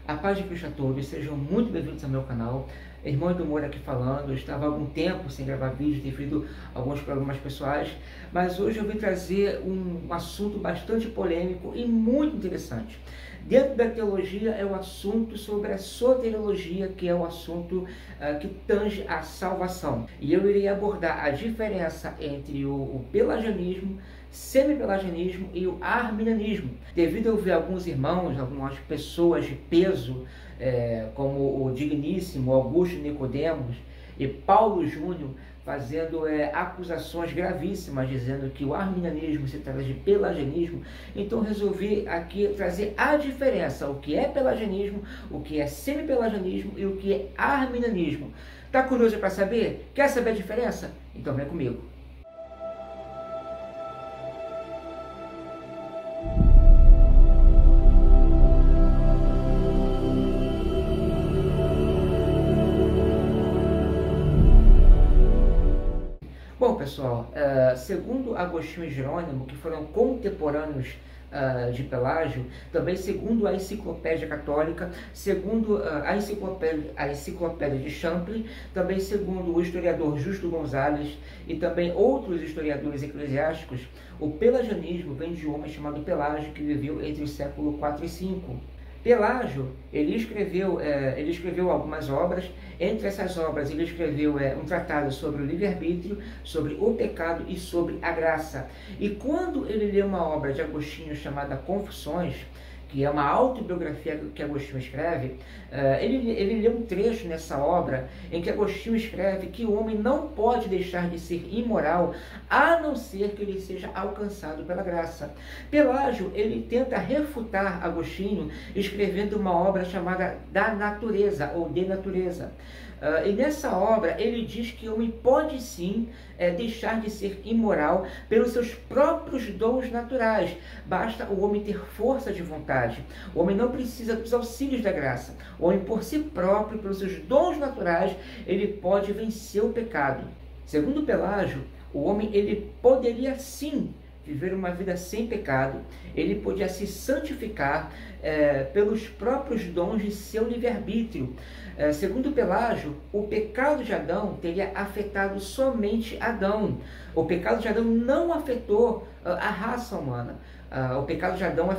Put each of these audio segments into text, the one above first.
A paz de Cristo a todos, sejam muito bem-vindos ao meu canal. Irmão do Moura aqui falando. Eu estava há algum tempo sem gravar vídeo devido a alguns problemas pessoais, mas hoje eu vim trazer um assunto bastante polêmico e muito interessante. Dentro da teologia é o assunto sobre a soteriologia, que é o assunto que tange a salvação. E eu irei abordar a diferença entre o pelagianismo, semi-pelagianismo e o arminianismo. Devido a eu ver alguns irmãos, algumas pessoas de peso, como o digníssimo Augusto Nicodemos e Paulo Júnior, fazendo acusações gravíssimas, dizendo que o arminianismo se trata de pelagianismo. Então resolvi aqui trazer a diferença, o que é pelagianismo, o que é semi-pelagianismo e o que é arminianismo. Tá curioso para saber? Quer saber a diferença? Então vem comigo. Bom, pessoal, segundo Agostinho e Jerônimo, que foram contemporâneos de Pelágio, também segundo a Enciclopédia Católica, segundo a Enciclopédia de Champlin, também segundo o historiador Justo Gonzalez e também outros historiadores eclesiásticos, o pelagianismo vem de um homem chamado Pelágio, que viveu entre o século 4 e 5. Pelágio, ele escreveu algumas obras. Entre essas obras ele escreveu um tratado sobre o livre-arbítrio, sobre o pecado e sobre a graça. E quando ele lê uma obra de Agostinho chamada Confissões, que é uma autobiografia que Agostinho escreve, ele lê um trecho nessa obra em que Agostinho escreve que o homem não pode deixar de ser imoral, a não ser que ele seja alcançado pela graça. Pelágio, ele tenta refutar Agostinho escrevendo uma obra chamada Da Natureza, ou De Natureza. E nessa obra ele diz que o homem pode sim deixar de ser imoral pelos seus próprios dons naturais. Basta o homem ter força de vontade. O homem não precisa dos auxílios da graça. O homem por si próprio, pelos seus dons naturais, ele pode vencer o pecado. Segundo Pelágio, o homem ele poderia sim viver uma vida sem pecado, ele podia se santificar pelos próprios dons de seu livre-arbítrio. Segundo Pelágio, o pecado de Adão teria afetado somente Adão. O pecado de Adão não afetou a raça humana. O pecado de Adão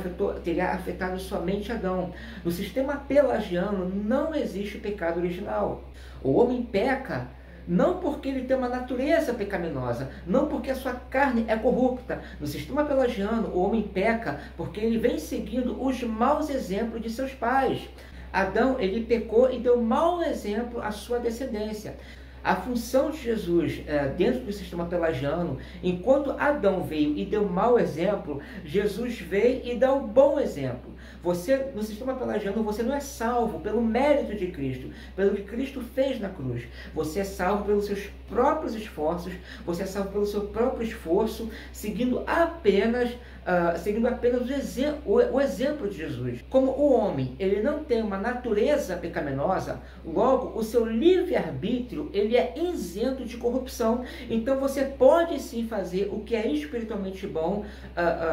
teria afetado somente Adão. No sistema pelagiano não existe pecado original. O homem peca não porque ele tem uma natureza pecaminosa, não porque a sua carne é corrupta. No sistema pelagiano, o homem peca porque ele vem seguindo os maus exemplos de seus pais. Adão, ele pecou e deu mau exemplo à sua descendência. A função de Jesus dentro do sistema pelagiano, enquanto Adão veio e deu mau exemplo, Jesus veio e dá um bom exemplo. Você, no sistema pelagiano, você não é salvo pelo mérito de Cristo, pelo que Cristo fez na cruz. Você é salvo pelos seus próprios esforços, você é salvo pelo seu próprio esforço, seguindo apenas o exemplo de Jesus. Como o homem ele não tem uma natureza pecaminosa, logo o seu livre-arbítrio ele é isento de corrupção. Então você pode sim fazer o que é espiritualmente bom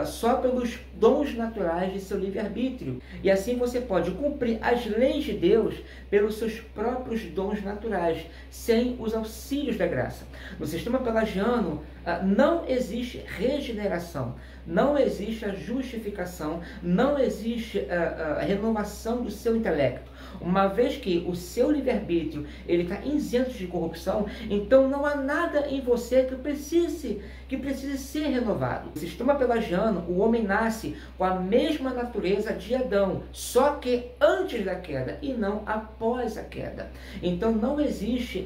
só pelos dons naturais de seu livre-arbítrio. E assim você pode cumprir as leis de Deus pelos seus próprios dons naturais, sem os auxílios da graça. No sistema pelagiano não existe regeneração, não existe a justificação, não existe a renovação do seu intelecto. Uma vez que o seu livre-arbítrio ele está isento de corrupção, então não há nada em você que precise ser renovado. No sistema pelagiano, o homem nasce com a mesma natureza de Adão, só que antes da queda e não após a queda. Então não existe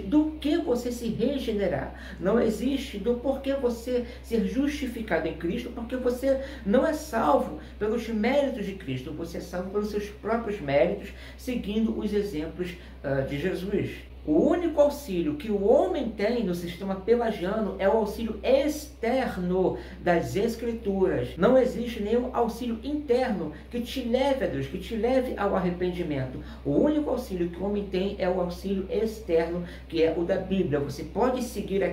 do que você se regenerar, não existe do porquê você ser justificado em Cristo, porque você não é salvo pelos méritos de Cristo, você é salvo pelos seus próprios méritos, seguindo os exemplos de Jesus. O único auxílio que o homem tem no sistema pelagiano é o auxílio externo das Escrituras. Não existe nenhum auxílio interno que te leve a Deus, que te leve ao arrependimento. O único auxílio que o homem tem é o auxílio externo, que é o da Bíblia. Você pode seguir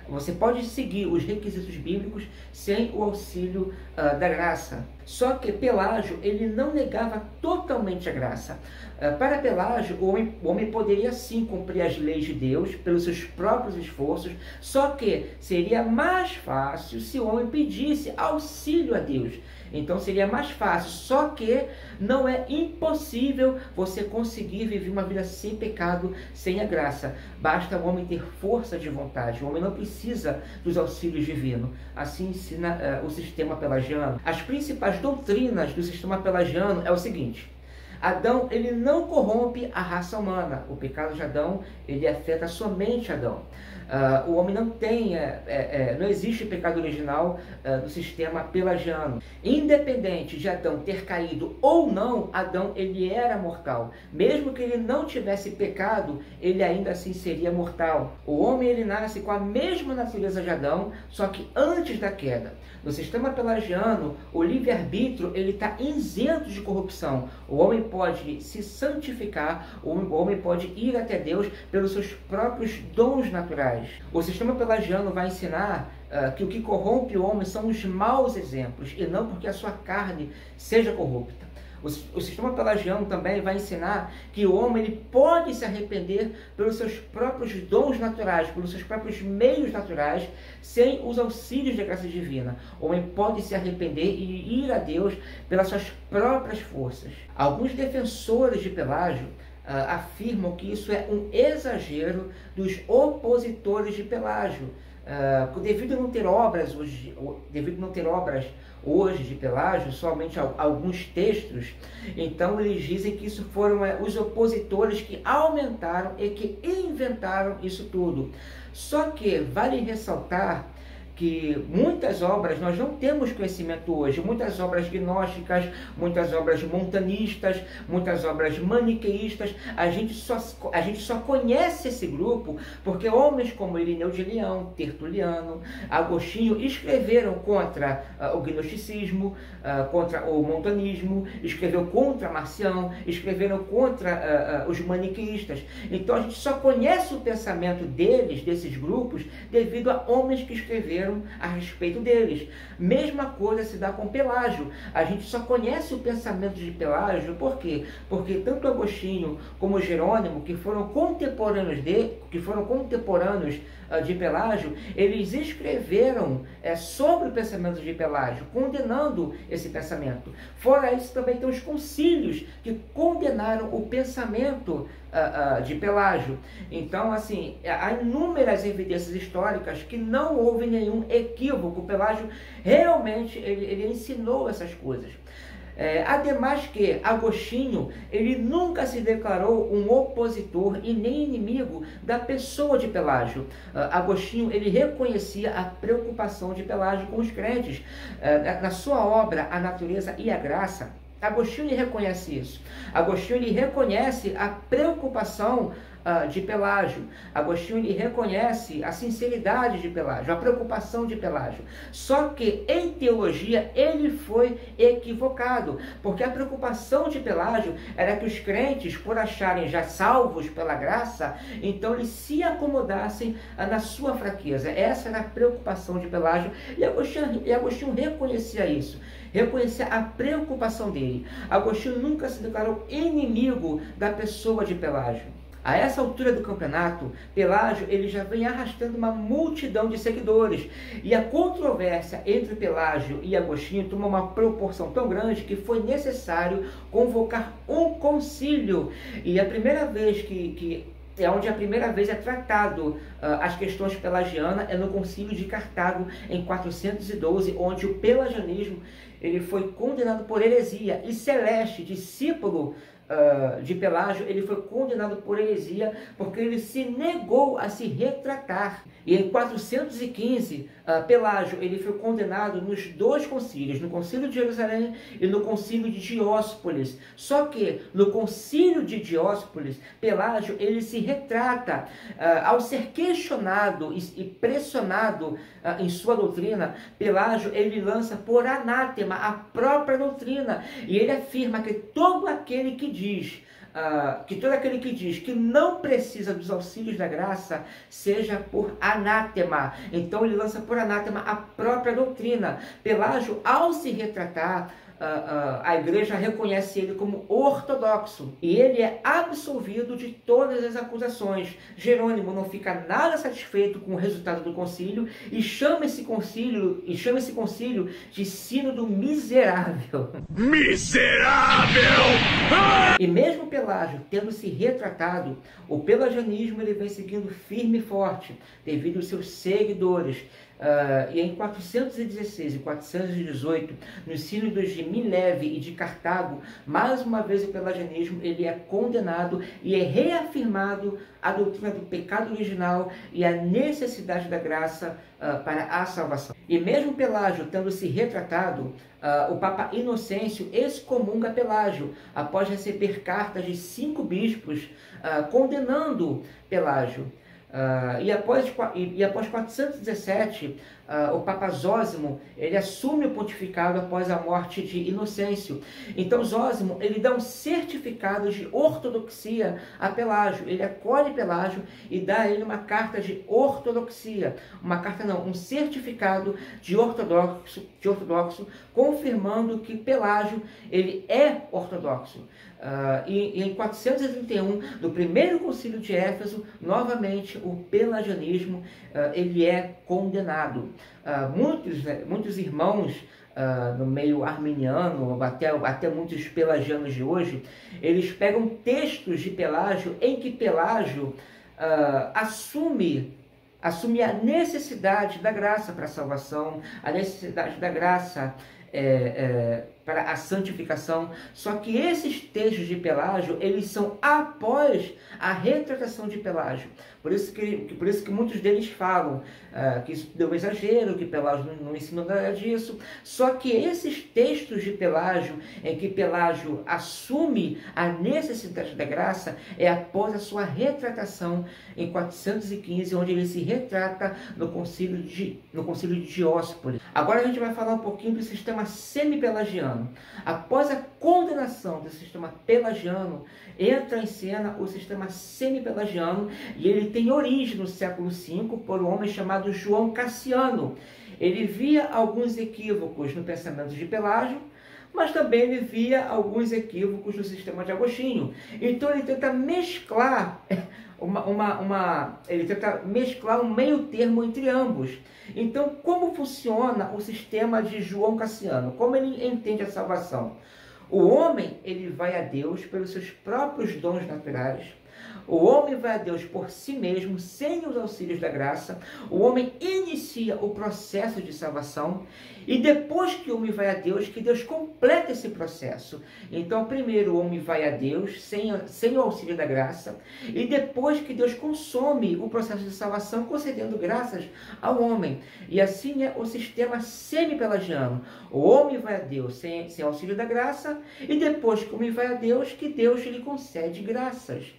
Você pode seguir os requisitos bíblicos sem o auxílio da graça. Só que Pelágio, ele não negava totalmente a graça. Para Pelágio, o homem poderia sim cumprir as leis de Deus pelos seus próprios esforços, só que seria mais fácil se o homem pedisse auxílio a Deus. Então seria mais fácil, só que não é impossível você conseguir viver uma vida sem pecado, sem a graça. Basta o homem ter força de vontade, o homem não precisa dos auxílios divinos. Assim ensina o sistema pelagiano. As principais doutrinas do sistema pelagiano é o seguinte: Adão, ele não corrompe a raça humana. O pecado de Adão, ele afeta somente Adão. O homem não tem, não existe pecado original no sistema pelagiano. Independente de Adão ter caído ou não, Adão, ele era mortal. Mesmo que ele não tivesse pecado, ele ainda assim seria mortal. O homem, ele nasce com a mesma natureza de Adão, só que antes da queda. No sistema pelagiano, o livre-arbítrio, ele está isento de corrupção. O homem pode se santificar, o homem pode ir até Deus pelos seus próprios dons naturais. O sistema pelagiano vai ensinar que o que corrompe o homem são os maus exemplos, e não porque a sua carne seja corrupta. O sistema pelagiano também vai ensinar que o homem ele pode se arrepender pelos seus próprios dons naturais, pelos seus próprios meios naturais, sem os auxílios da graça divina. O homem pode se arrepender e ir a Deus pelas suas próprias forças. Alguns defensores de Pelágio afirmam que isso é um exagero dos opositores de Pelágio. Devido a não ter obras hoje de Pelágio, somente alguns textos, então eles dizem que isso foram os opositores que aumentaram e que inventaram isso tudo. Só que vale ressaltar que muitas obras nós não temos conhecimento hoje, muitas obras gnósticas, muitas obras montanistas, muitas obras maniqueístas, a gente só conhece esse grupo porque homens como Irineu de Leão, Tertuliano, Agostinho escreveram contra o gnosticismo, contra o montanismo, escreveram contra Marcião, escreveram contra os maniqueístas. Então a gente só conhece o pensamento desses grupos, devido a homens que escreveram a respeito deles. Mesma coisa se dá com Pelágio. A gente só conhece o pensamento de Pelágio, por quê? Porque tanto Agostinho como Jerônimo, que foram contemporâneos de Pelágio, eles escreveram sobre o pensamento de Pelágio, condenando esse pensamento. Fora isso, também tem os concílios que condenaram o pensamento de Pelágio. Então, assim, há inúmeras evidências históricas que não houve nenhum equívoco. Pelágio realmente ele ensinou essas coisas. Ademais que Agostinho, ele nunca se declarou um opositor e nem inimigo da pessoa de Pelágio. Agostinho, ele reconhecia a preocupação de Pelágio com os crentes. Na sua obra, A Natureza e a Graça, Agostinho ele reconhece isso. Agostinho ele reconhece a preocupação de Pelágio. Agostinho ele reconhece a sinceridade de Pelágio, a preocupação de Pelágio. Só que em teologia ele foi equivocado, porque a preocupação de Pelágio era que os crentes, por acharem já salvos pela graça, então eles se acomodassem na sua fraqueza. Essa era a preocupação de Pelágio, e Agostinho reconhecia isso. Reconhecer a preocupação dele. Agostinho nunca se declarou inimigo da pessoa de Pelágio. A essa altura do campeonato, Pelágio ele já vem arrastando uma multidão de seguidores, e a controvérsia entre Pelágio e Agostinho tomou uma proporção tão grande que foi necessário convocar um concílio. E a primeira vez onde a primeira vez é tratado as questões pelagianas é no Concílio de Cartago, em 412, onde o pelagianismo ele foi condenado por heresia, e Celeste, discípulo de Pelágio, ele foi condenado por heresia porque ele se negou a se retratar. E em 415, Pelágio ele foi condenado nos dois concílios, no Concílio de Jerusalém e no Concílio de Dióspolis. Só que no Concílio de Dióspolis, Pelágio ele se retrata. Ao ser questionado e pressionado em sua doutrina, Pelágio ele lança por anátema anátema à própria doutrina. E ele afirma que todo aquele que diz que não precisa dos auxílios da graça, seja por anátema. Então ele lança por anátema a própria doutrina. Pelágio, ao se retratar, a igreja reconhece ele como ortodoxo e ele é absolvido de todas as acusações. Jerônimo não fica nada satisfeito com o resultado do concílio e chama esse concílio de sínodo miserável. Miserável! E mesmo Pelágio tendo se retratado, o pelagianismo ele vem seguindo firme e forte devido aos seus seguidores. E em 416 e 418, nos sínodos de Mileve e de Cartago, mais uma vez o pelagianismo ele é condenado e é reafirmado a doutrina do pecado original e a necessidade da graça para a salvação. E mesmo Pelágio tendo se retratado, o Papa Inocêncio excomunga Pelágio após receber cartas de 5 bispos condenando Pelágio. E após 417, o Papa Zósimo ele assume o pontificado após a morte de Inocêncio. Então Zósimo ele dá um certificado de ortodoxia a Pelágio. Ele acolhe Pelágio e dá a ele uma carta de ortodoxia. Um certificado de ortodoxo, confirmando que Pelágio ele é ortodoxo. E em 431, no primeiro concílio de Éfeso, novamente o pelagianismo ele é condenado. Muitos irmãos no meio arminiano, até muitos pelagianos de hoje, eles pegam textos de Pelágio em que Pelágio assume a necessidade da graça para a salvação, a necessidade da graça para a santificação. Só que esses textos de Pelágio, eles são após a retratação de Pelágio. Por isso que muitos deles falam que isso deu um exagero, que Pelágio não ensinou nada disso. Só que esses textos de Pelágio, em que Pelágio assume a necessidade da graça, é após a sua retratação em 415, onde ele se retrata no concílio de Dióspolis. Agora a gente vai falar um pouquinho do sistema semi-pelagiano. Após a condenação do sistema pelagiano, entra em cena o sistema semi-pelagiano, e ele tem origem no século V por um homem chamado João Cassiano. Ele via alguns equívocos no pensamento de Pelágio, mas também ele via alguns equívocos no sistema de Agostinho. Então ele tenta mesclar um meio termo entre ambos. Então, como funciona o sistema de João Cassiano? Como ele entende a salvação? O homem ele vai a Deus pelos seus próprios dons naturais. O homem vai a Deus por si mesmo, sem os auxílios da graça. O homem inicia o processo de salvação. E depois que o homem vai a Deus, que Deus completa esse processo. Então, primeiro o homem vai a Deus, sem o auxílio da graça. E depois que Deus consome o processo de salvação, concedendo graças ao homem. E assim é o sistema semi-pelagiano. O homem vai a Deus sem auxílio da graça. E depois que o homem vai a Deus, que Deus lhe concede graças.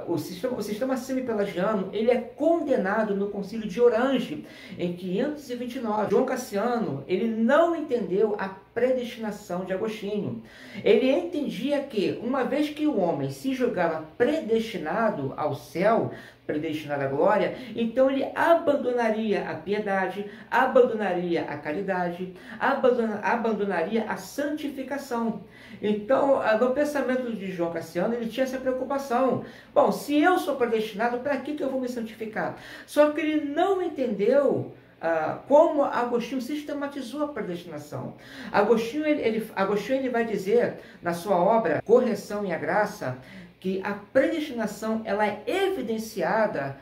O sistema semi-pelagiano ele é condenado no concílio de Orange, em 529. João Cassiano ele não entendeu a predestinação de Agostinho. Ele entendia que, uma vez que o homem se julgava predestinado ao céu, predestinado à glória, então ele abandonaria a piedade, abandonaria a caridade, abandonaria a santificação. Então, no pensamento de João Cassiano, ele tinha essa preocupação. Bom, se eu sou predestinado, para que eu vou me santificar? Só que ele não entendeu como Agostinho sistematizou a predestinação. Agostinho ele vai dizer, na sua obra Correção e a Graça, que a predestinação ela é evidenciada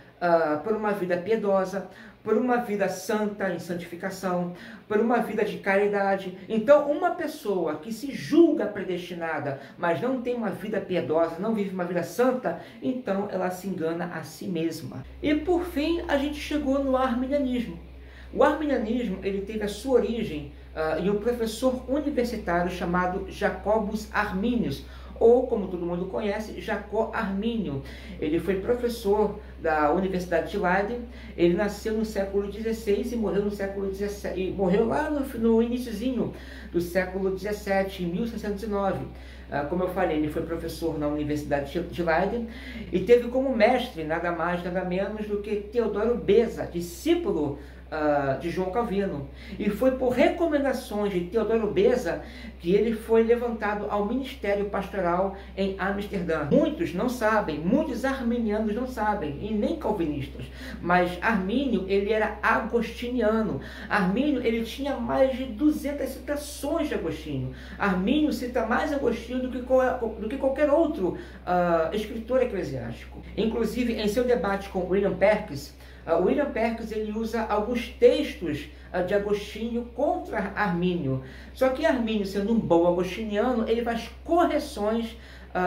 por uma vida piedosa, por uma vida santa em santificação, por uma vida de caridade. Então, uma pessoa que se julga predestinada, mas não tem uma vida piedosa, não vive uma vida santa, então ela se engana a si mesma. E por fim, a gente chegou no arminianismo. O arminianismo ele teve a sua origem em um professor universitário chamado Jacobus Arminius, ou, como todo mundo conhece, Jacó Armínio. Ele foi professor da Universidade de Leiden. Ele nasceu no século XVI e morreu no século XVII, e morreu lá no iniciozinho do século XVII, em 1609. Como eu falei, ele foi professor na Universidade de Leiden e teve como mestre nada mais, nada menos do que Teodoro Beza, discípulo de João Calvino. E foi por recomendações de Teodoro Beza que ele foi levantado ao ministério pastoral em Amsterdã. Muitos não sabem, muitos arminianos não sabem, e nem calvinistas, mas Armínio, ele era agostiniano. Armínio, ele tinha mais de 200 citações de Agostinho. Armínio cita mais Agostinho do que qualquer outro escritor eclesiástico. Inclusive, em seu debate com William Perkins, William Perkins ele usa alguns textos de Agostinho contra Armínio. Só que Armínio, sendo um bom agostiniano, ele faz correções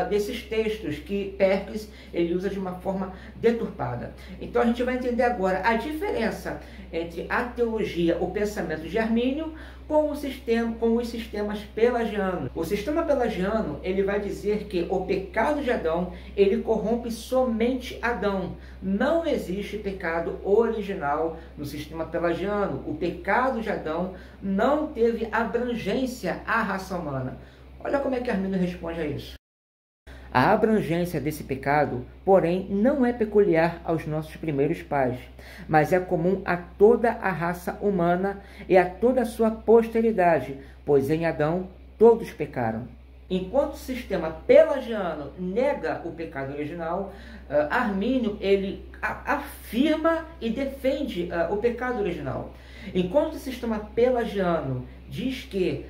desses textos que Perkins ele usa de uma forma deturpada. Então a gente vai entender agora a diferença entre a teologia, o pensamento de Armínio, com os sistemas pelagianos. O sistema pelagiano ele vai dizer que o pecado de Adão ele corrompe somente Adão. Não existe pecado original no sistema pelagiano. O pecado de Adão não teve abrangência à raça humana. Olha como é que Armínio responde a isso. A abrangência desse pecado, porém, não é peculiar aos nossos primeiros pais, mas é comum a toda a raça humana e a toda a sua posteridade, pois em Adão todos pecaram. Enquanto o sistema pelagiano nega o pecado original, Armínio ele afirma e defende o pecado original. Enquanto o sistema pelagiano diz que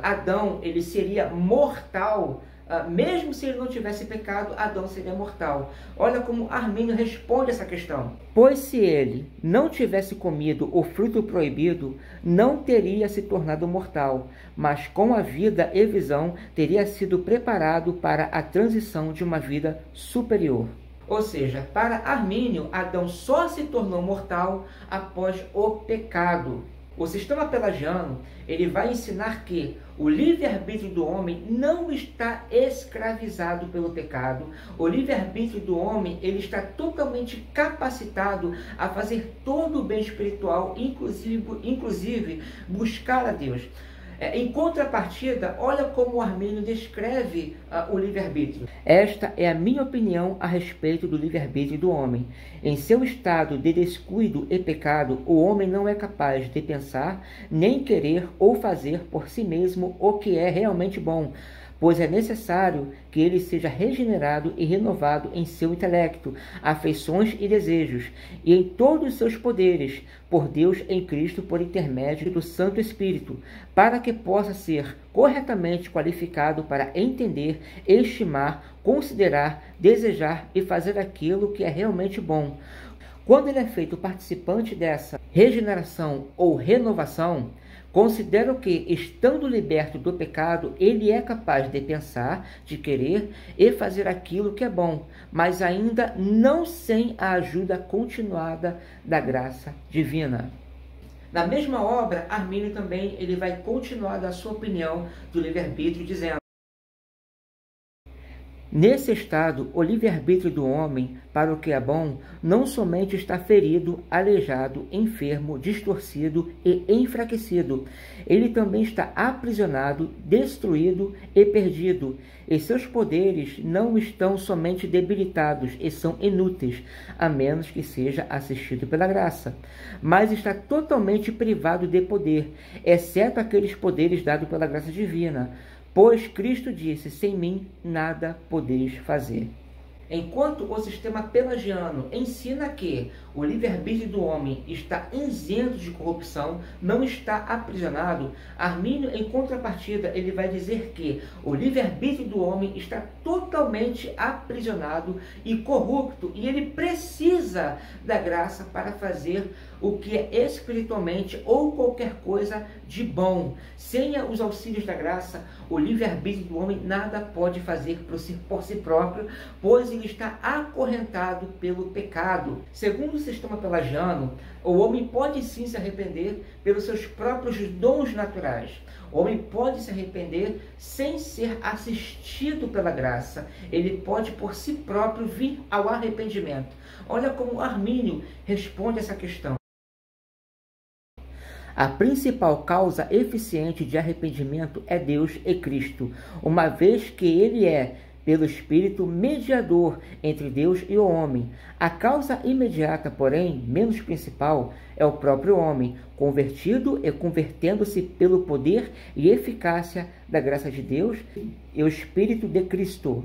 Adão ele seria mortal, mesmo se ele não tivesse pecado, Adão seria mortal. Olha como Armínio responde essa questão. Pois se ele não tivesse comido o fruto proibido, não teria se tornado mortal, mas com a vida e visão teria sido preparado para a transição de uma vida superior. Ou seja, para Armínio, Adão só se tornou mortal após o pecado. O sistema pelagiano ele vai ensinar que o livre-arbítrio do homem não está escravizado pelo pecado. O livre-arbítrio do homem ele está totalmente capacitado a fazer todo o bem espiritual, inclusive buscar a Deus. Em contrapartida, olha como Armínio descreve o livre-arbítrio. Esta é a minha opinião a respeito do livre-arbítrio do homem. Em seu estado de descuido e pecado, o homem não é capaz de pensar, nem querer ou fazer por si mesmo o que é realmente bom, pois é necessário que ele seja regenerado e renovado em seu intelecto, afeições e desejos, e em todos os seus poderes, por Deus em Cristo por intermédio do Santo Espírito, para que possa ser corretamente qualificado para entender, estimar, considerar, desejar e fazer aquilo que é realmente bom. Quando ele é feito participante dessa regeneração ou renovação, considero que, estando liberto do pecado, ele é capaz de pensar, de querer e fazer aquilo que é bom, mas ainda não sem a ajuda continuada da graça divina. Na mesma obra, Armínio também ele vai continuar da sua opinião do livre-arbítrio, dizendo: nesse estado, o livre-arbítrio do homem, para o que é bom, não somente está ferido, aleijado, enfermo, distorcido e enfraquecido, ele também está aprisionado, destruído e perdido, e seus poderes não estão somente debilitados e são inúteis, a menos que seja assistido pela graça, mas está totalmente privado de poder, exceto aqueles poderes dados pela graça divina. Pois Cristo disse, sem mim nada podeis fazer. Enquanto o sistema pelagiano ensina que o livre-arbítrio do homem está isento de corrupção, não está aprisionado, Armínio, em contrapartida, ele vai dizer que o livre-arbítrio do homem está totalmente aprisionado e corrupto, e ele precisa da graça para fazer o que é espiritualmente ou qualquer coisa de bom. Sem os auxílios da graça, o livre-arbítrio do homem nada pode fazer por si próprio, pois ele está acorrentado pelo pecado. Segundo o sistema pelagiano, o homem pode sim se arrepender pelos seus próprios dons naturais. O homem pode se arrepender sem ser assistido pela graça. Ele pode por si próprio vir ao arrependimento. Olha como Armínio responde essa questão. A principal causa eficiente de arrependimento é Deus e Cristo, uma vez que ele é, pelo Espírito, mediador entre Deus e o homem. A causa imediata, porém, menos principal, é o próprio homem, convertido e convertendo-se pelo poder e eficácia da graça de Deus e o Espírito de Cristo.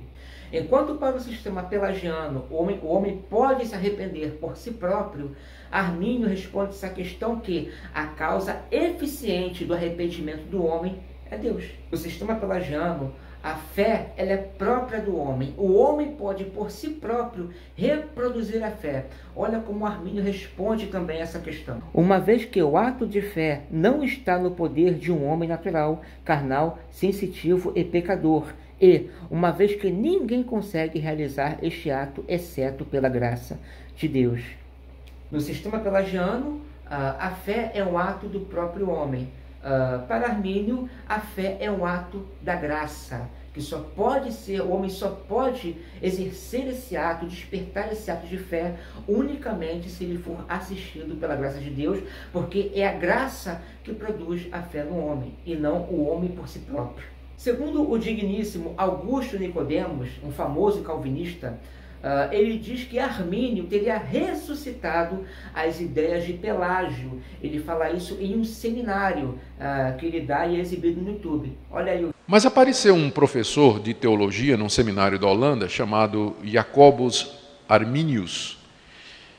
Enquanto para o sistema pelagiano o homem pode se arrepender por si próprio, Armínio responde essa questão que a causa eficiente do arrependimento do homem é Deus. No sistema pelagiano, a fé ela é própria do homem. O homem pode por si próprio reproduzir a fé. Olha como Armínio responde também essa questão. Uma vez que o ato de fé não está no poder de um homem natural, carnal, sensitivo e pecador, e uma vez que ninguém consegue realizar este ato exceto pela graça de Deus. No sistema pelagiano, a fé é um ato do próprio homem. Para Armínio, a fé é um ato da graça, que só pode ser, o homem só pode exercer esse ato, despertar esse ato de fé, unicamente se ele for assistido pela graça de Deus, porque é a graça que produz a fé no homem, e não o homem por si próprio. Segundo o digníssimo Augusto Nicodemos, um famoso calvinista, ele diz que Armínio teria ressuscitado as ideias de Pelágio. Ele fala isso em um seminário que ele dá e é exibido no YouTube. Olha aí. Mas apareceu um professor de teologia num seminário da Holanda chamado Jacobus Arminius.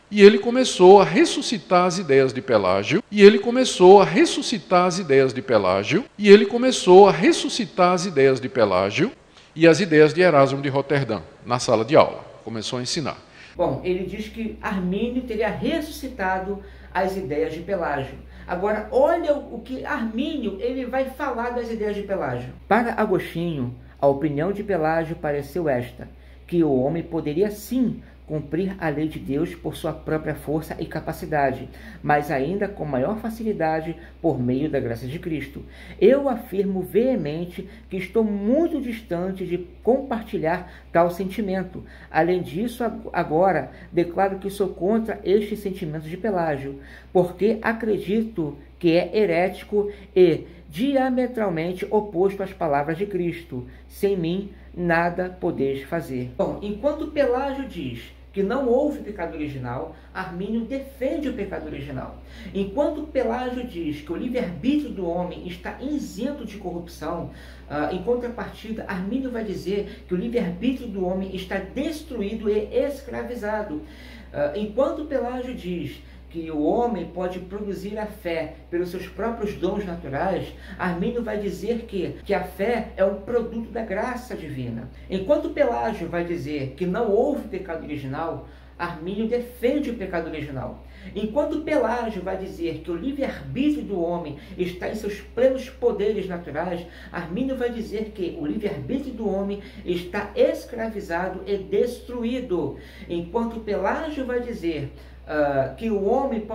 E ele começou a ressuscitar as ideias de Pelágio, e ele começou a ressuscitar as ideias de Pelágio, e ele começou a ressuscitar as ideias de Pelágio e as ideias de Erasmo de Roterdã, na sala de aula. Começou a ensinar. Bom, ele diz que Armínio teria ressuscitado as ideias de Pelágio. Agora, olha o que Armínio ele vai falar das ideias de Pelágio. Para Agostinho, a opinião de Pelágio pareceu esta, que o homem poderia sim cumprir a lei de Deus por sua própria força e capacidade, mas ainda com maior facilidade por meio da graça de Cristo. Eu afirmo veemente que estou muito distante de compartilhar tal sentimento. Além disso, agora declaro que sou contra estes sentimentos de Pelágio, porque acredito que é herético e diametralmente oposto às palavras de Cristo. Sem mim, nada podeis fazer. Bom, enquanto Pelágio diz que não houve pecado original, Armínio defende o pecado original. Enquanto Pelágio diz que o livre-arbítrio do homem está isento de corrupção, em contrapartida, Armínio vai dizer que o livre-arbítrio do homem está destruído e escravizado. Enquanto Pelágio diz que o homem pode produzir a fé pelos seus próprios dons naturais, Armínio vai dizer que a fé é um produto da graça divina. Enquanto Pelágio vai dizer que não houve pecado original, Armínio defende o pecado original. Enquanto Pelágio vai dizer que o livre-arbítrio do homem está em seus plenos poderes naturais, Armínio vai dizer que o livre-arbítrio do homem está escravizado e destruído. Enquanto Pelágio vai dizer que o homem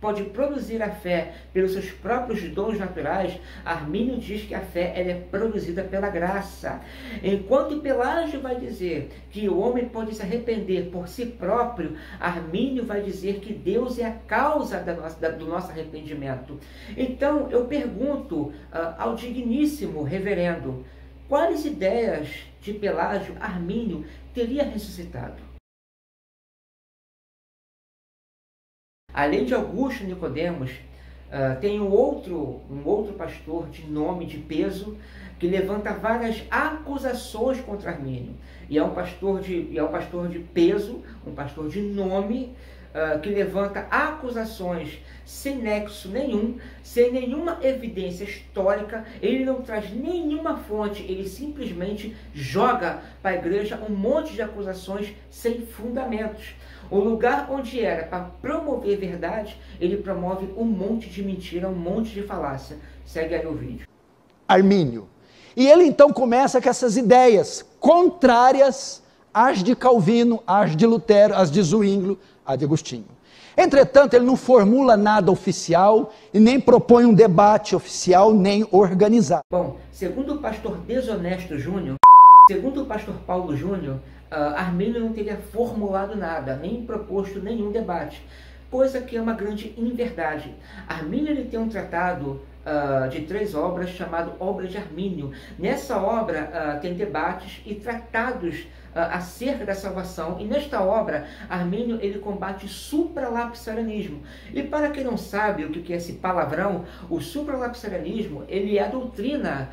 pode produzir a fé pelos seus próprios dons naturais, Armínio diz que a fé ela é produzida pela graça. Enquanto Pelágio vai dizer que o homem pode se arrepender por si próprio, Armínio vai dizer que Deus é a causa do nosso arrependimento. Então, eu pergunto ao digníssimo reverendo, quais ideias de Pelágio Armínio teria ressuscitado? Além de Augusto Nicodemos, tem um outro pastor de nome, de peso, que levanta várias acusações contra Armínio. E é um pastor de peso, um pastor de nome, que levanta acusações sem nexo nenhum, sem nenhuma evidência histórica, ele não traz nenhuma fonte, ele simplesmente joga para a igreja um monte de acusações sem fundamentos. O lugar onde era para promover verdade, ele promove um monte de mentira, um monte de falácia. Segue aí o vídeo. Armínio. E ele então começa com essas ideias contrárias às de Calvino, às de Lutero, às de Zwinglio, às de Agostinho. Entretanto, ele não formula nada oficial e nem propõe um debate oficial, nem organizado. Bom, segundo o pastor Desonesto Júnior, segundo o pastor Paulo Júnior, Armínio não teria formulado nada, nem proposto nenhum debate, coisa que é uma grande inverdade. Armínio ele tem um tratado de 3 obras chamado Obra de Armínio. Nessa obra tem debates e tratados acerca da salvação, e nesta obra Armínio ele combate o supralapsarianismo. E para quem não sabe o que é esse palavrão, o supralapsarianismo ele é a doutrina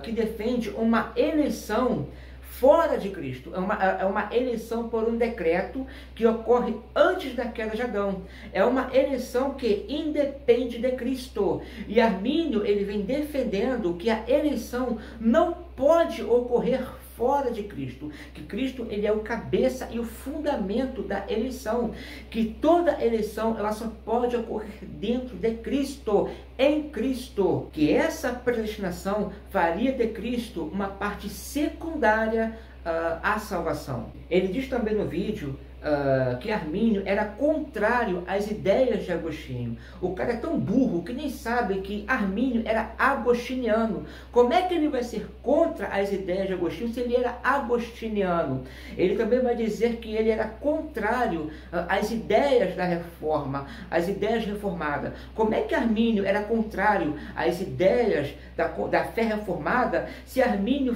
que defende uma eleição fora de Cristo. É uma eleição por um decreto que ocorre antes da queda de Adão. É uma eleição que independe de Cristo. E Armínio ele vem defendendo que a eleição não pode ocorrer fora de Cristo, que Cristo ele é o cabeça e o fundamento da eleição, que toda eleição ela só pode ocorrer dentro de Cristo, em Cristo, que essa predestinação faria de Cristo uma parte secundária à salvação. Ele diz também no vídeo que Armínio era contrário às ideias de Agostinho. O cara é tão burro que nem sabe que Armínio era agostiniano. Como é que ele vai ser contra as ideias de Agostinho se ele era agostiniano? Ele também vai dizer que ele era contrário às ideias da reforma, às ideias reformadas. Como é que Armínio era contrário às ideias da fé reformada se Armínio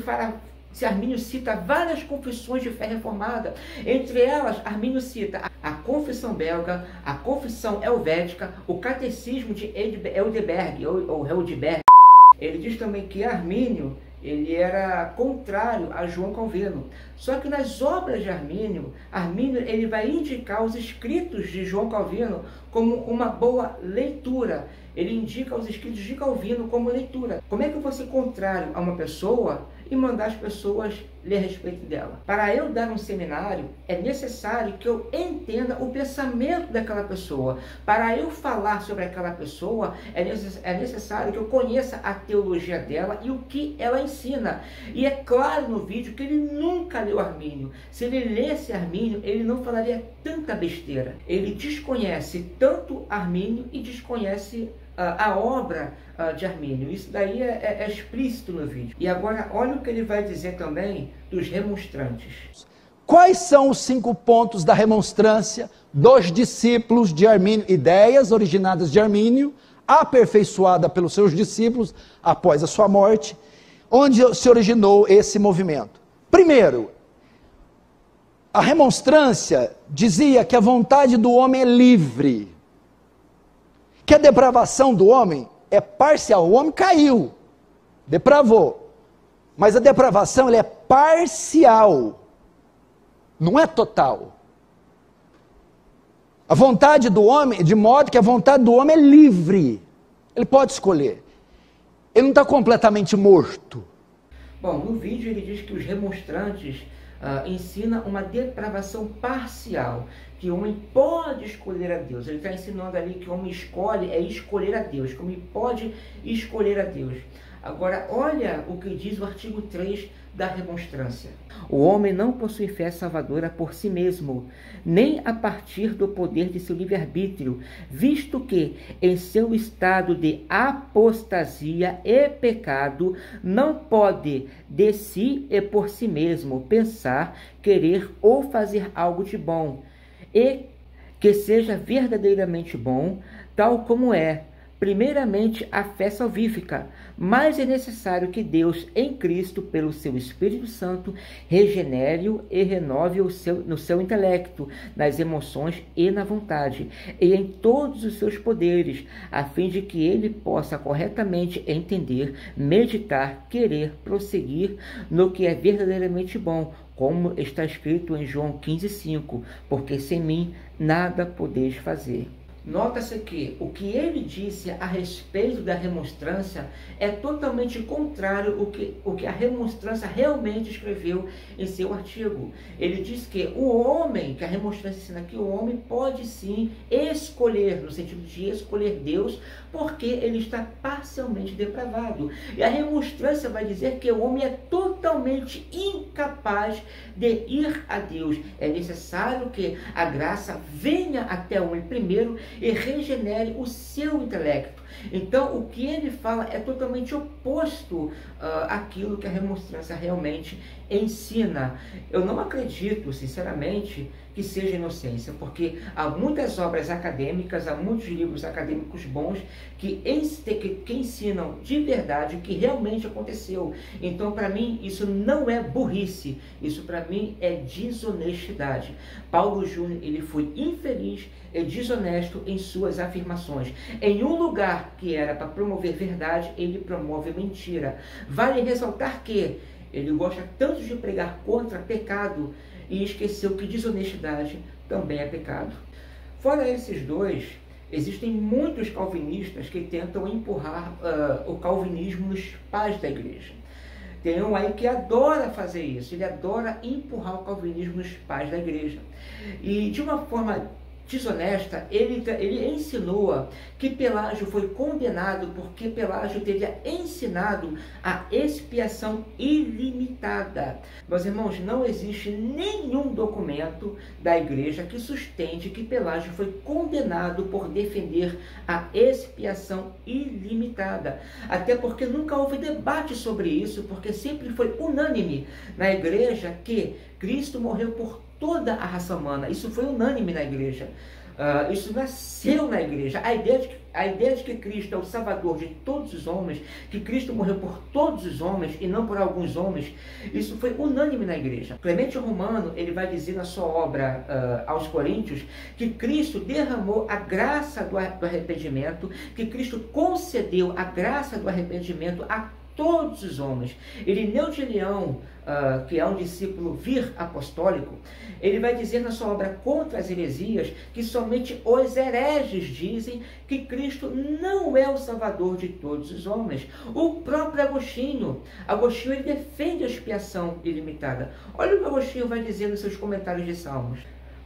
cita várias confissões de fé reformada? Entre elas, Armínio cita a Confissão Belga, a Confissão Helvética, o Catecismo de Heidelberg, ou Heidelberg. Ele diz também que Armínio ele era contrário a João Calvino. Só que nas obras de Armínio ele vai indicar os escritos de João Calvino como uma boa leitura. Ele indica os escritos de Calvino como leitura. Como é que eu vou ser contrário a uma pessoa e mandar as pessoas ler a respeito dela? Para eu dar um seminário, é necessário que eu entenda o pensamento daquela pessoa. Para eu falar sobre aquela pessoa, é necessário que eu conheça a teologia dela e o que ela ensina. E é claro no vídeo que ele nunca leu Armínio. Se ele lesse Armínio, ele não falaria tanta besteira. Ele desconhece tanto Armínio e desconhece a obra de Armínio. Isso daí é explícito no vídeo. E agora olha o que ele vai dizer também dos remonstrantes. Quais são os 5 pontos da remonstrância dos discípulos de Armínio? Ideias originadas de Armínio, aperfeiçoada pelos seus discípulos após a sua morte, onde se originou esse movimento. Primeiro, a remonstrância dizia que a vontade do homem é livre, que a depravação do homem é parcial. O homem caiu, depravou, mas a depravação é parcial, não é total. A vontade do homem, de modo que a vontade do homem é livre, ele pode escolher, ele não está completamente morto. Bom, no vídeo ele diz que os remonstrantes ensinam uma depravação parcial, que o homem pode escolher a Deus. Ele está ensinando ali que o homem escolher a Deus, que o homem pode escolher a Deus. Agora, olha o que diz o artigo 3 da remonstrância. O homem não possui fé salvadora por si mesmo, nem a partir do poder de seu livre-arbítrio, visto que, em seu estado de apostasia e pecado, não pode de si e por si mesmo pensar, querer ou fazer algo de bom, e que seja verdadeiramente bom, tal como é, primeiramente a fé salvífica, mas é necessário que Deus, em Cristo, pelo seu Espírito Santo, regenere-o e renove no seu intelecto, nas emoções e na vontade, e em todos os seus poderes, a fim de que ele possa corretamente entender, meditar, querer, prosseguir no que é verdadeiramente bom, como está escrito em João 15,5, porque sem mim nada podeis fazer. Nota-se que o que ele disse a respeito da remonstrância é totalmente contrário ao que a remonstrância realmente escreveu em seu artigo. Ele diz que o homem, que a remonstrância ensina aqui, o homem pode sim escolher, no sentido de escolher Deus, porque ele está parcialmente depravado. E a remonstrância vai dizer que o homem é totalmente incapaz de ir a Deus. É necessário que a graça venha até o homem primeiro e regenere o seu intelecto. Então, o que ele fala é totalmente oposto àquilo que a remonstrância realmente ensina. Eu não acredito, sinceramente, que seja inocência, porque há muitas obras acadêmicas, há muitos livros acadêmicos bons que ensinam de verdade o que realmente aconteceu. Então, para mim, isso não é burrice, isso para mim é desonestidade. Paulo Júnior, ele foi infeliz e desonesto em suas afirmações. Em um lugar que era para promover verdade, ele promove mentira. Vale ressaltar que ele gosta tanto de pregar contra pecado e esqueceu que desonestidade também é pecado. Fora esses dois, existem muitos calvinistas que tentam empurrar o calvinismo nos pais da igreja. Tem um aí que adora fazer isso, ele adora empurrar o calvinismo nos pais da igreja. E de uma forma desonesta, ele insinua que Pelágio foi condenado porque Pelágio teria ensinado a expiação ilimitada. Meus irmãos, não existe nenhum documento da igreja que sustente que Pelágio foi condenado por defender a expiação ilimitada. Até porque nunca houve debate sobre isso, porque sempre foi unânime na igreja que Cristo morreu por toda a raça humana. Isso foi unânime na igreja. Isso nasceu na igreja. A ideia de que Cristo é o Salvador de todos os homens, que Cristo morreu por todos os homens e não por alguns homens, isso foi unânime na igreja. Clemente Romano, ele vai dizer na sua obra aos Coríntios, que Cristo derramou a graça do arrependimento, que Cristo concedeu a graça do arrependimento a todos os homens. Irineu de Leão, que é um discípulo vir apostólico, ele vai dizer na sua obra Contra as Heresias que somente os hereges dizem que Cristo não é o Salvador de todos os homens. O próprio Agostinho ele defende a expiação ilimitada. Olha o que Agostinho vai dizer nos seus comentários de Salmos.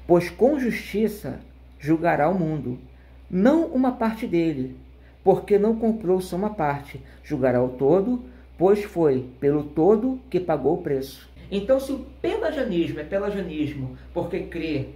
Pois com justiça julgará o mundo, não uma parte dele, porque não comprou só uma parte, julgará o todo, pois foi pelo todo que pagou o preço. Então, se o pelagianismo é pelagianismo porque crê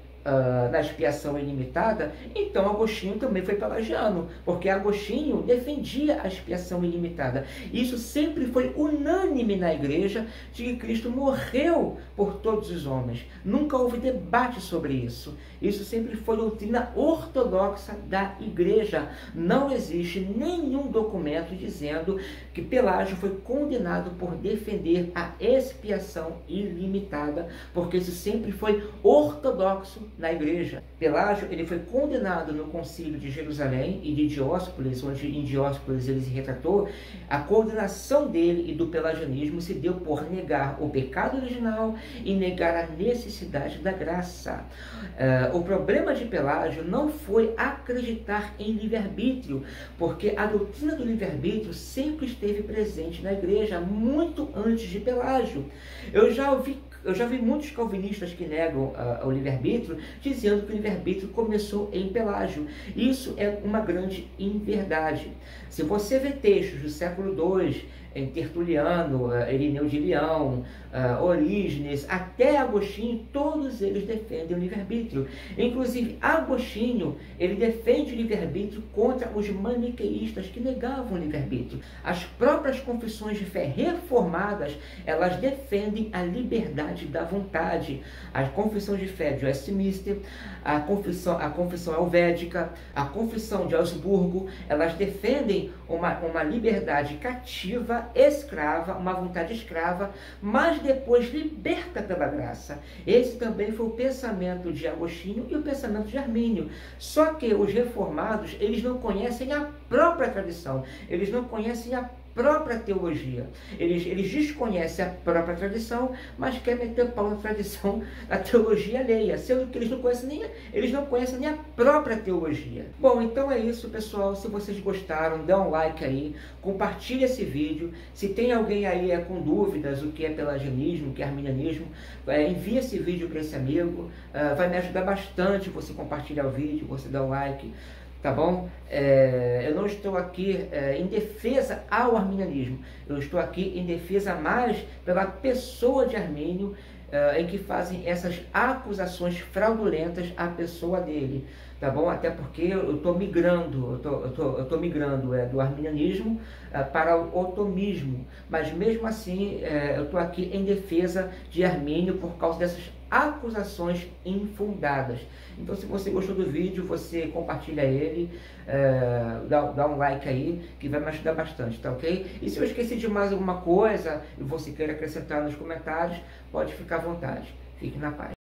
na expiação ilimitada, então Agostinho também foi pelagiano, porque Agostinho defendia a expiação ilimitada. Isso sempre foi unânime na igreja, de que Cristo morreu por todos os homens. Nunca houve debate sobre isso. Isso sempre foi doutrina ortodoxa da igreja. Não existe nenhum documento dizendo que Pelágio foi condenado por defender a expiação ilimitada, porque isso sempre foi ortodoxo na igreja. Pelágio, ele foi condenado no concílio de Jerusalém e de Dióspolis, onde em Dióspolis ele se retratou. A condenação dele e do pelagianismo se deu por negar o pecado original e negar a necessidade da graça. O problema de Pelágio não foi acreditar em livre-arbítrio, porque a doutrina do livre-arbítrio sempre esteve presente na igreja, muito antes de Pelágio. Eu já vi muitos calvinistas que negam o livre-arbítrio, dizendo que o livre-arbítrio começou em Pelágio. Isso é uma grande inverdade. Se você vê textos do século II, em Tertuliano, Irineu de Leão, Orígenes, até Agostinho, todos eles defendem o livre-arbítrio. Inclusive, Agostinho, ele defende o livre-arbítrio contra os maniqueístas que negavam o livre-arbítrio. As próprias confissões de fé reformadas, elas defendem a liberdade da vontade. A confissão de fé de Westminster, a confissão helvética, a confissão de Augsburgo, elas defendem uma liberdade cativa, escrava, uma vontade escrava, mas depois liberta pela graça. Esse também foi o pensamento de Agostinho e o pensamento de Armínio. Só que os reformados, eles não conhecem a própria tradição, eles não conhecem a própria teologia. Eles desconhecem a própria tradição, mas querem meter pau na tradição da teologia alheia, sendo que eles não conhecem nem a própria teologia. Bom, então é isso, pessoal. Se vocês gostaram, dá um like aí, compartilhe esse vídeo. Se tem alguém aí com dúvidas o que é pelagianismo, o que é arminianismo, envie esse vídeo para esse amigo. Vai me ajudar bastante você compartilhar o vídeo, você dar um like. Tá bom? Eu não estou aqui em defesa ao arminianismo, eu estou aqui em defesa mais pela pessoa de Armínio, em que fazem essas acusações fraudulentas à pessoa dele, tá bom? Até porque eu estou migrando, eu tô migrando do arminianismo para o otomismo, mas mesmo assim eu estou aqui em defesa de Armínio por causa dessas acusações infundadas. Então, se você gostou do vídeo, você compartilha ele, dá um like aí, que vai me ajudar bastante, tá ok? E se eu esqueci de mais alguma coisa e você queira acrescentar nos comentários, pode ficar à vontade. Fique na paz.